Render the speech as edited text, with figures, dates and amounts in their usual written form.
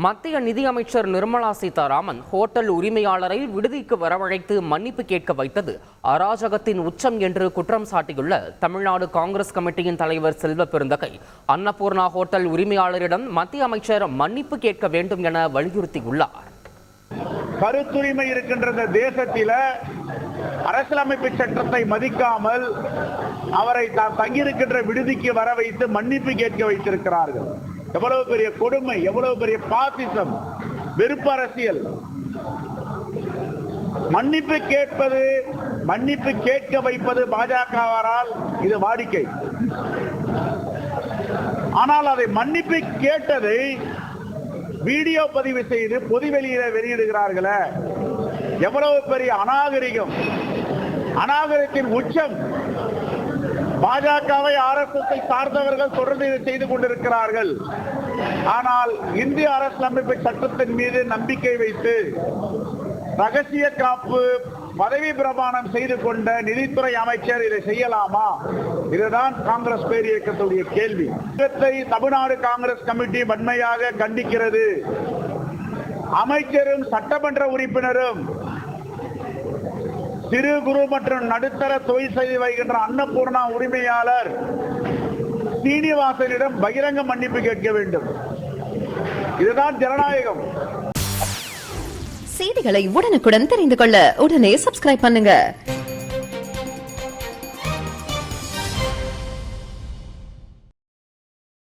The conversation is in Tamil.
மத்திய நிதியமைச்சர் நிர்மலா சீதாராமன் ஹோட்டல் உரிமையாளரை விடுதிக்கு வரவழைத்து மன்னிப்பு கேட்க வைத்தது அராஜகத்தின் உச்சம் என்று குற்றம் சாட்டியுள்ள தமிழ்நாடு காங்கிரஸ் கமிட்டியின் தலைவர் செல்வ பெருந்தகை அன்னபூர்ணா ஹோட்டல் உரிமையாளரிடம் மத்திய அமைச்சர் மன்னிப்பு கேட்க வேண்டும் என வலியுறுத்தியுள்ளார். கருத்துரிமை இருக்கின்ற இந்த தேசத்தில அரசியலமைப்பு சட்டத்தை மதிக்காமல் அவரை தங்கியிருக்கின்ற விடுதிக்கு வர வைத்து மன்னிப்பு கேட்க வைத்திருக்கிறார்கள். எவ்வளவு பெரிய கொடுமை, எவ்வளவு பெரிய பாசிசம், வெறுப்பு அரசியல். மன்னிப்பு கேட்பது, மன்னிப்பு கேட்க வைப்பது பாஜகவாரால் இது வாடிக்கை. ஆனால் அதை மன்னிப்பு கேட்டதை வீடியோ பதிவு செய்து பொதுவெளியில வெளியிடுகிறார்களே, எவ்வளவு பெரிய அநாகரிகம், அநாகரிகத்தின் உச்சம். பாஜகவை RSS சார்ந்தவர்கள் தொடர்ந்து இதை செய்து கொண்டிருக்கிறார்கள். ஆனால் இந்திய அரசியலமைப்பு சட்டத்தின் மீது நம்பிக்கை வைத்து ரகசிய காப்பு பதவி பிரமாணம் செய்து கொண்ட நிதித்துறை அமைச்சர் இதை செய்யலாமா? இதுதான் காங்கிரஸ் பேரியக்கத்துடைய கேள்வி. தமிழ்நாடு காங்கிரஸ் கமிட்டி வன்மையாக கண்டிக்கிறது. அமைச்சரும் சட்டமன்ற உறுப்பினரும் சிறு குறு மற்றும் நடுத்தர தொழில் செய்து வருகின்ற அன்னபூர்ணா உரிமையாளர் சீனிவாசனிடம் பகிரங்க மன்னிப்பு கேட்க வேண்டும். இதுதான் ஜனநாயகம். செய்திகளை உடனுக்குடன் தெரிந்து கொள்ள உடனே சப்ஸ்கிரைப் பண்ணுங்க.